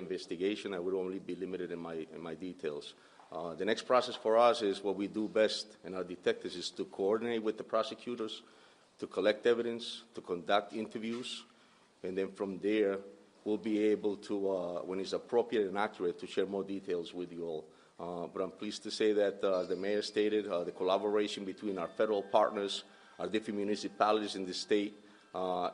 investigation. I would only be limited in my details. The next process for us is what we do best, and our detectives, is to coordinate with the prosecutors, to collect evidence, to conduct interviews, and then from there, we'll be able to, when it's appropriate and accurate, to share more details with you all. But I'm pleased to say that the mayor stated the collaboration between our federal partners, our different municipalities in the state,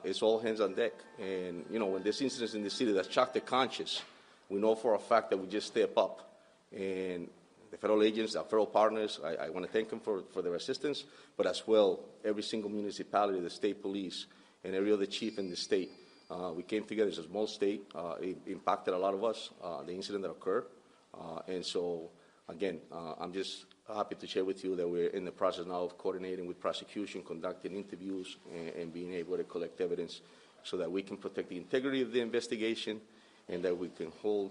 is all hands on deck. And, you know, when there's incidents in the city that shock the conscience, we know for a fact that we just step up. And the federal agents, our federal partners, I want to thank them for their assistance, but as well, every single municipality, the state police, and every other chief in the state. We came together as a small state. It impacted a lot of us, the incident that occurred. And so, again, I'm just happy to share with you that we're in the process now of coordinating with prosecution, conducting interviews, and being able to collect evidence so that we can protect the integrity of the investigation and that we can hold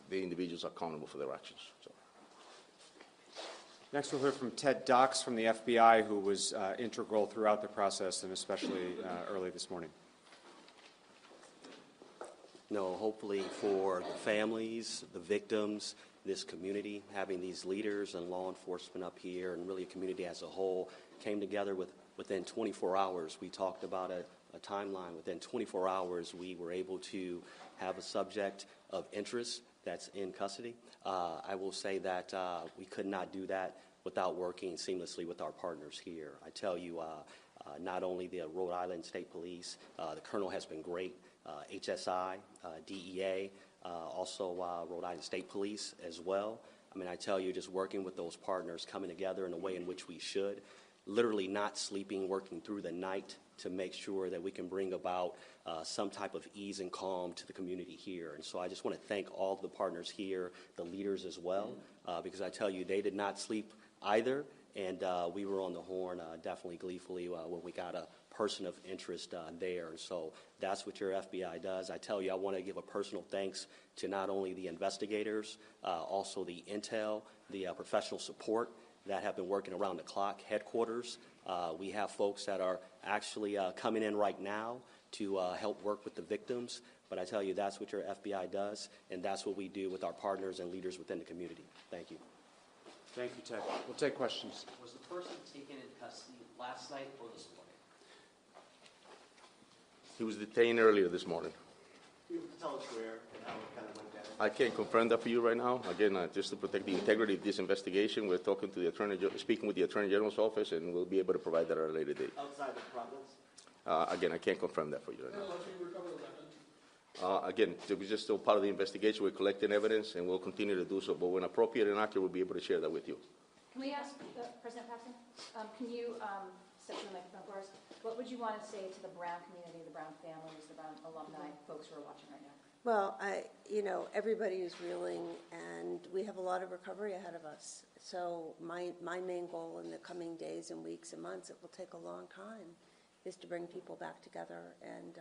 the individuals accountable for their actions. So. Next, we'll hear from Ted Dox from the FBI, who was integral throughout the process and especially early this morning. No, hopefully for the families, the victims, this community, having these leaders and law enforcement up here and really a community as a whole came together within 24 hours. We talked about a timeline. Within 24 hours, we were able to have a subject of interest that's in custody. I will say that we could not do that without working seamlessly with our partners here. I tell you, not only the Rhode Island State Police, the colonel has been great, HSI, DEA, also Rhode Island State Police as well. I mean, I tell you, just working with those partners, coming together in a way in which we should, literally not sleeping, working through the night to make sure that we can bring about some type of ease and calm to the community here. And so I just want to thank all of the partners here, the leaders as well, because I tell you, they did not sleep either, and we were on the horn definitely gleefully when we got a person of interest there. And so that's what your FBI does. I tell you, I want to give a personal thanks to not only the investigators, also the intel, the professional support that have been working around the clock, headquarters. We have folks that are actually coming in right now to help work with the victims. But I tell you, that's what your FBI does, and that's what we do with our partners and leaders within the community. Thank you. Thank you, Ted. We'll take questions. Was the person taken in custody last night or this morning? He was detained earlier this morning. You can tell us where and how it kind of went down. I can't confirm that for you right now. Again, just to protect the integrity of this investigation, we're talking to the speaking with the Attorney General's office, and we'll be able to provide that at a later date. Outside of Providence? Again, I can't confirm that for you right now. Again, we're just still part of the investigation. We're collecting evidence, and we'll continue to do so. But when appropriate and accurate, we'll be able to share that with you. Can we ask President Paxton? Can you step to the microphone for us? What would you want to say to the Brown community, the Brown families, the Brown alumni, folks who are watching right now? Well, everybody is reeling, and we have a lot of recovery ahead of us. So my main goal in the coming days and weeks and months, it will take a long time, is to bring people back together and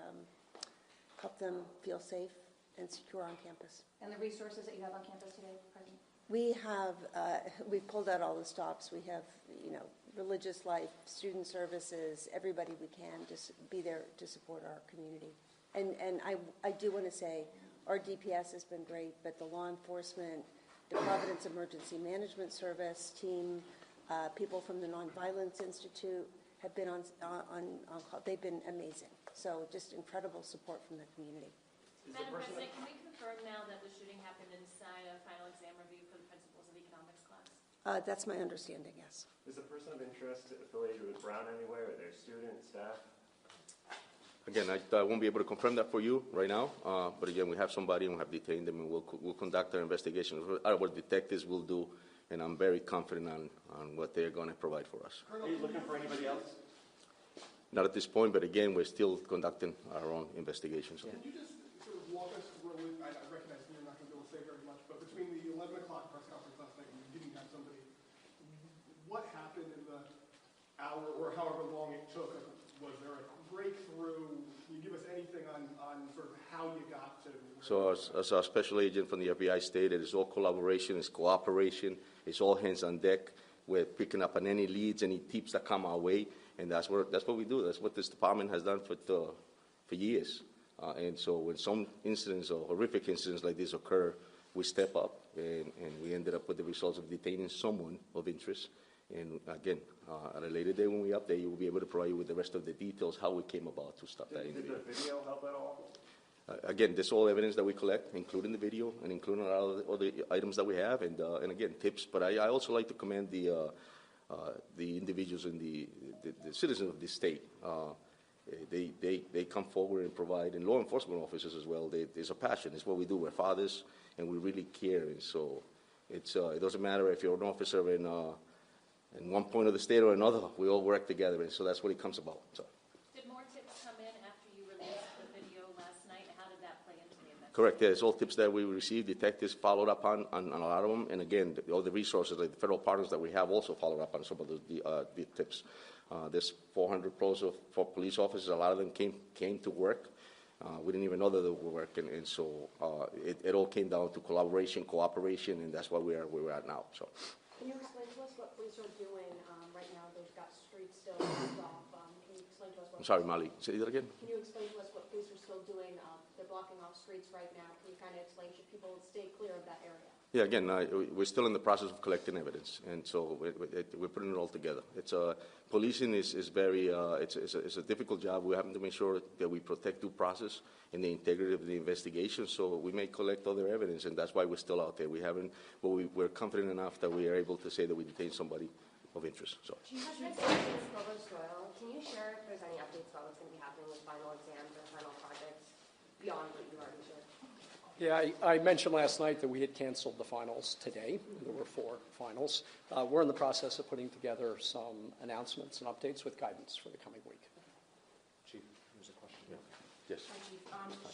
help them feel safe and secure on campus. And the resources that you have on campus today, President? We have, we've pulled out all the stops. We have, religious life, student services, everybody we can just be there to support our community. And I do want to say our DPS has been great, but the law enforcement, the Providence Emergency Management Service team, people from the Nonviolence Institute have been on call. They've been amazing. So just incredible support from the community. Madam President, can we confirm now that the shooting happened inside a final exam review for the principles of economics class? That's my understanding, yes. Is the person of interest affiliated with Brown anywhere? Are there students, staff? Again, I won't be able to confirm that for you right now, but again, we have somebody and we have detained them, and we'll conduct our investigation. Our detectives will do, and I'm very confident on what they're going to provide for us. Are you looking for anybody else? Not at this point, but again, we're still conducting our own investigations. Could you just sort of walk us through, I recognize you're not going to be able to say very much, but between the 11 o'clock press conference last night and you didn't have somebody, what happened in the hour or however long it took? Was there a breakthrough? Can you give us anything on sort of how you got to? So as our special agent from the FBI stated, it's all collaboration, it's cooperation, it's all hands on deck. We're picking up on any leads, any tips that come our way, and that's what we do. That's what this department has done for years. And so when some incidents or horrific incidents like this occur, we step up, and we ended up with the results of detaining someone of interest. And again, at a later day when we update you, we'll be able to provide you with the rest of the details, how we came about to stop that individual. Did the video help at all? Again, this is all evidence that we collect, including the video and including all the items that we have, and again, tips. But I also like to commend the individuals and the citizens of this state. They come forward and provide, and law enforcement officers as well. There's a passion. It's what we do. We're fathers, and we really care. And so it doesn't matter if you're an officer in one point of the state or another. We all work together, and so that's what it comes about. So. Did more tips come in after you released the video last night? How did that play into the investigation? Correct. Yeah, it's all tips that we received. Detectives followed up on a lot of them, and again, all the resources, like the federal partners that we have, also followed up on some of the tips. There's 400 plus of police officers. A lot of them came to work. We didn't even know that they were working, and so it all came down to collaboration, cooperation, and that's why where we're at now. So. Can you explain to us what police are doing right now? They've got streets still blocked off. Can you explain to us what? I'm sorry, Molly. Say that again. Can you explain to us what police are still doing? They're blocking off streets right now. Can you kind of explain? Should people stay clear of that area? Yeah, again, we're still in the process of collecting evidence, and so we're putting it all together. Policing is very it's a difficult job. We have to make sure that we protect due process and the integrity of the investigation. So we may collect other evidence, and that's why we're still out there. We haven't, but we're confident enough that we are able to say that we detained somebody of interest. So. Can you share if there's any updates about what's going to be happening with final exams or final projects beyond what you already shared? Yeah, I mentioned last night that we had canceled the finals today. There were 4 finals. We're in the process of putting together some announcements and updates with guidance for the coming week. Chief, there's a question. Yeah. Yes. Hi, Chief.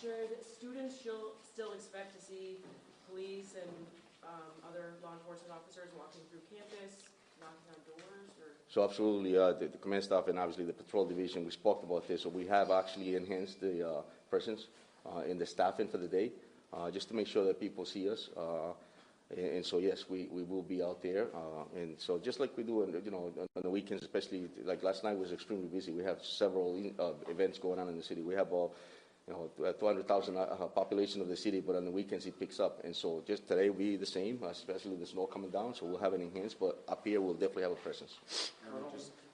Should students still expect to see police and other law enforcement officers walking through campus, knocking on doors? Or? So absolutely, the command staff and obviously the patrol division, we spoke about this. So we have actually enhanced the presence in the staffing for the day. Just to make sure that people see us, and so yes, we will be out there, and so just like we do, on the weekends, especially like last night was extremely busy. We have several events going on in the city. We have 200,000 population of the city, but on the weekends it picks up, and so just today will be the same, especially the snow coming down. So we'll have an enhanced, but up here we'll definitely have a presence.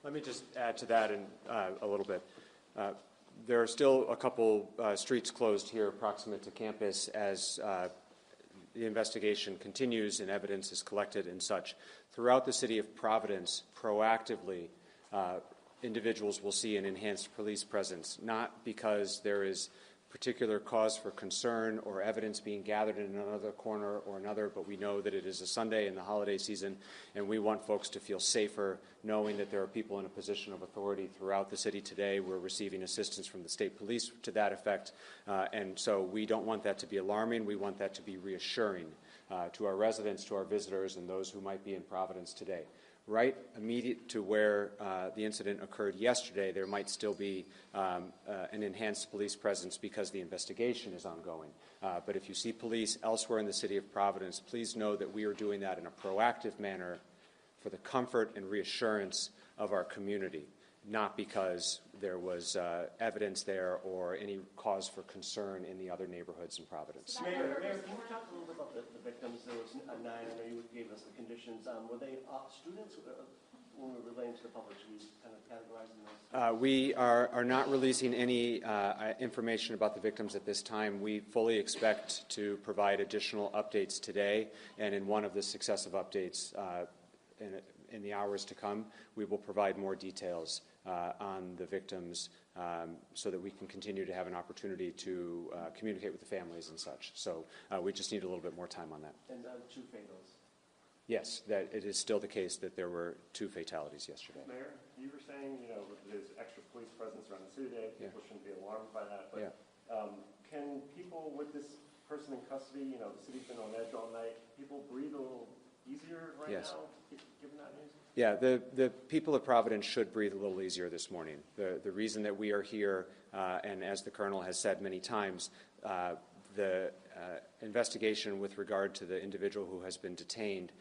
Let me just add to that a little bit. There are still a couple streets closed here proximate to campus as the investigation continues and evidence is collected and such. Throughout the city of Providence, proactively, individuals will see an enhanced police presence, not because there is particular cause for concern or evidence being gathered in another corner or another, but we know that it is a Sunday in the holiday season, and we want folks to feel safer knowing that there are people in a position of authority throughout the city today. We're receiving assistance from the state police to that effect, and so we don't want that to be alarming. We want that to be reassuring to our residents, to our visitors, and those who might be in Providence today. Right immediate to where the incident occurred yesterday, there might still be an enhanced police presence because the investigation is ongoing. But if you see police elsewhere in the city of Providence, please know that we are doing that in a proactive manner for the comfort and reassurance of our community, not because there was evidence there or any cause for concern in the other neighborhoods in Providence. Mayor, can you talk a little bit about the victims? There was 9. I know you gave us the conditions. Were they students? When we were relaying to the public, should we kind of categorize them? We are not releasing any information about the victims at this time. We fully expect to provide additional updates today, and in one of the successive updates in the hours to come, we will provide more details on the victims so that we can continue to have an opportunity to communicate with the families and such. So we just need a little bit more time on that. And 2 fatals? Yes, that it is still the case that there were 2 fatalities yesterday. Mayor, you were saying, there's extra police presence around the city today. People shouldn't be alarmed by that. But can people with this person in custody, the city's been on edge all night, people breathe a little easier right now, given that news? Yeah, the people of Providence should breathe a little easier this morning. The reason that we are here, and as the Colonel has said many times, the investigation with regard to the individual who has been detained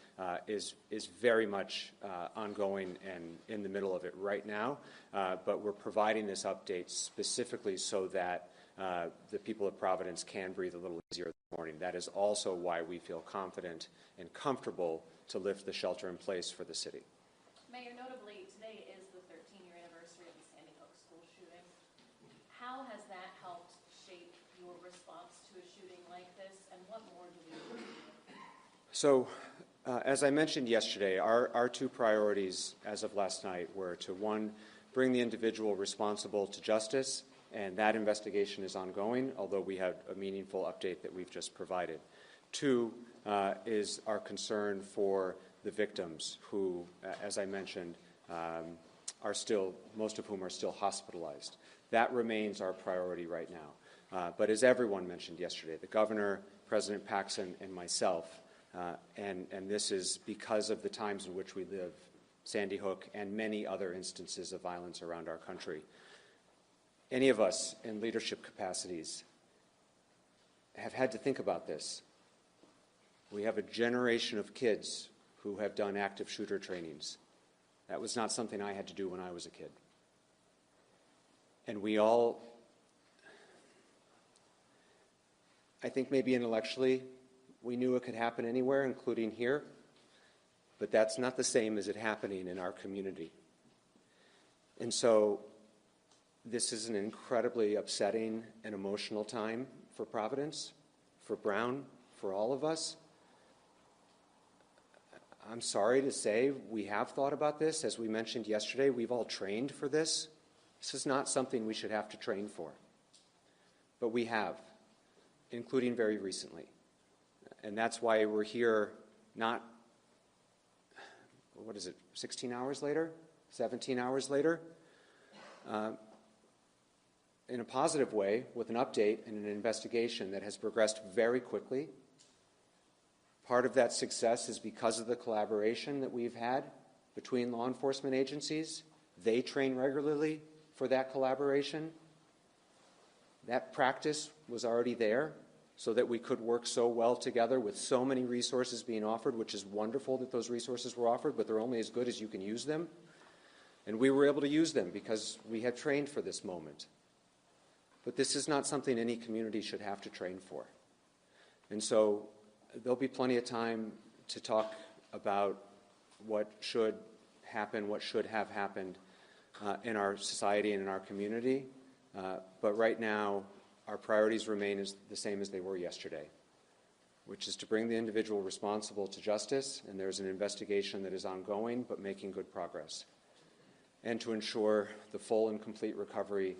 is very much ongoing and in the middle of it right now. But we're providing this update specifically so that the people of Providence can breathe a little easier this morning. That is also why we feel confident and comfortable to lift the shelter in place for the city. Mayor, notably, today is the 13-year anniversary of the Sandy Hook school shooting. How has that helped shape your response to a shooting like this, and what more do we need to do? So, as I mentioned yesterday, our two priorities as of last night were to, one, bring the individual responsible to justice, and that investigation is ongoing, although we had a meaningful update that we've just provided. Two, is our concern for the victims who, as I mentioned, are still, most of whom are still hospitalized. That remains our priority right now. But as everyone mentioned yesterday, the governor, President Paxson, and myself, and this is because of the times in which we live, Sandy Hook and many other instances of violence around our country. Any of us in leadership capacities have had to think about this. We have a generation of kids who have done active shooter trainings. That was not something I had to do when I was a kid. And we all, I think maybe intellectually, we knew it could happen anywhere, including here, but that's not the same as it happening in our community. And so this is an incredibly upsetting and emotional time for Providence, for Brown, for all of us. I'm sorry to say we have thought about this. As we mentioned yesterday, we've all trained for this. This is not something we should have to train for. But we have, including very recently. And that's why we're here not, 16 hours later? 17 hours later? In a positive way, with an update and an investigation that has progressed very quickly. Part of that success is because of the collaboration that we've had between law enforcement agencies. They train regularly for that collaboration. That practice was already there so that we could work so well together with so many resources being offered, which is wonderful that those resources were offered, but they're only as good as you can use them. And we were able to use them because we had trained for this moment. But this is not something any community should have to train for. And so there'll be plenty of time to talk about what should happen, what should have happened in our society and in our community. But right now, our priorities remain the same as they were yesterday, which is to bring the individual responsible to justice, and there's an investigation that is ongoing but making good progress, and to ensure the full and complete recovery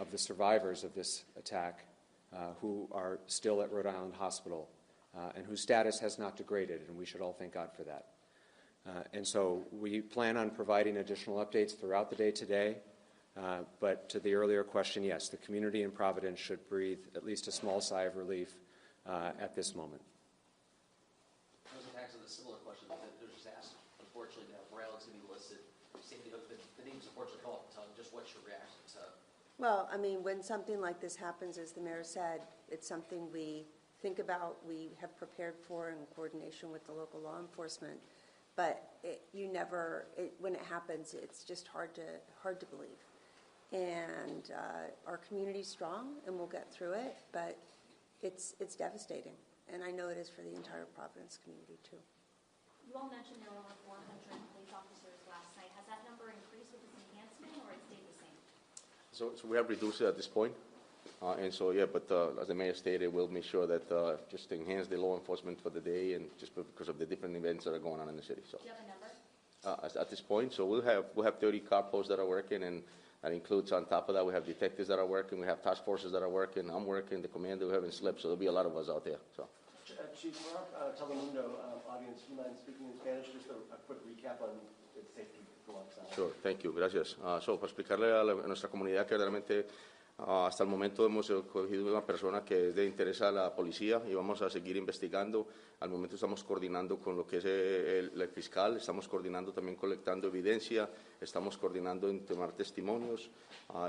of the survivors of this attack who are still at Rhode Island Hospital and whose status has not degraded, and we should all thank God for that. And so we plan on providing additional updates throughout the day today. But to the earlier question, yes, the community in Providence should breathe at least a small sigh of relief at this moment. President Paxson, a similar question that was just asked. Unfortunately, now Rhode Island's going to be listed. Sandy Hook, the names unfortunately come up. Just what's your reaction to? Well, I mean, when something like this happens, as the mayor said, it's something we think about, we have prepared for in coordination with the local law enforcement. But when it happens, it's just hard to believe. And our community's strong, and we'll get through it. But it's devastating, and I know it is for the entire Providence community too. You all mentioned there were over 400 police officers last night. Has that number increased with this enhancement, or it stayed the same? So we have reduced it at this point. And so, yeah, but as the mayor stated, we'll make sure that just to enhance the law enforcement for the day and just because of the different events that are going on in the city. So, do you have a number? At this point, so we'll have 30 car posts that are working, and that includes, on top of that, we have detectives that are working, we have task forces that are working, I'm working, the commander, we haven't slept, so there'll be a lot of us out there. So. Chief, for our Telemundo audience, do you mind speaking in Spanish? Just a quick recap on the safety go outside. Sure, thank you, gracias. So, para explicarle a nuestra comunidad que realmente hasta el momento hemos cogido una persona que es de interés a la policía y vamos a seguir investigando. Al momento estamos coordinando con lo que es el fiscal, estamos coordinando también colectando evidencia, estamos coordinando en tomar testimonios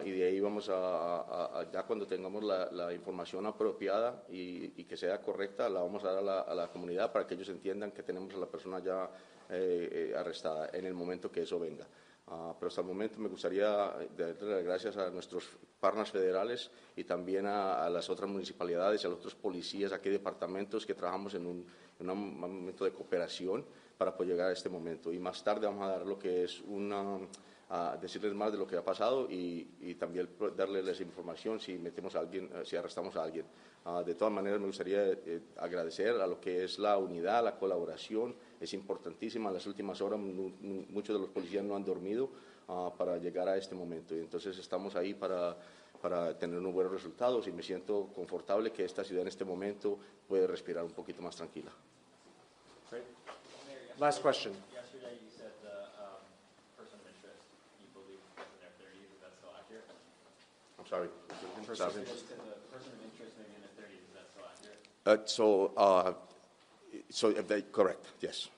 y de ahí vamos ya cuando tengamos la información apropiada y que sea correcta, la vamos a dar a la comunidad para que ellos entiendan que tenemos a la persona ya arrestada en el momento que eso venga. Pero hasta el momento me gustaría darle las gracias a nuestros partners federales y también a las otras municipalidades, a los otros policías, aquí departamentos que trabajamos en un momento de cooperación para poder llegar a este momento. Y más tarde vamos a dar lo que es a decirles más de lo que ha pasado y también darles información si metemos a alguien, si arrestamos a alguien. De todas maneras, me gustaría agradecer a lo que es la unidad, la colaboración. Es importantísima. En las últimas horas muchos de los policías no han dormido para llegar a este momento. Y entonces estamos ahí para tener unos buenos resultados y me siento confortable que esta ciudad en este momento puede respirar un poquito más tranquila. Great. Last question. Yesterday you said the person of interest you believe was in their 30s. Is that still accurate? I'm sorry. Person of interest maybe in their 30s. Is that still accurate? Correct, yes.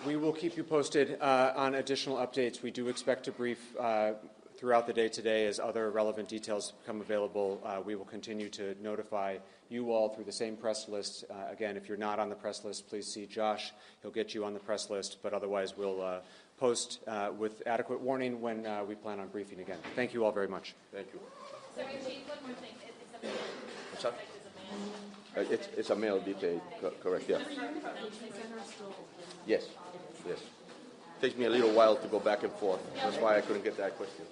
We will keep you posted on additional updates. We do expect to brief throughout the day today as other relevant details become available. We will continue to notify you all through the same press list. Again, if you're not on the press list, please see Josh. He'll get you on the press list, but otherwise we'll post with adequate warning when we plan on briefing again. Thank you all very much. Thank you. Sorry, Chief, one more thing. It's a man. What's that? It's a man. It's a male detained, correct, yeah. Yes, yes. Takes me a little while to go back and forth. That's why I couldn't get that question.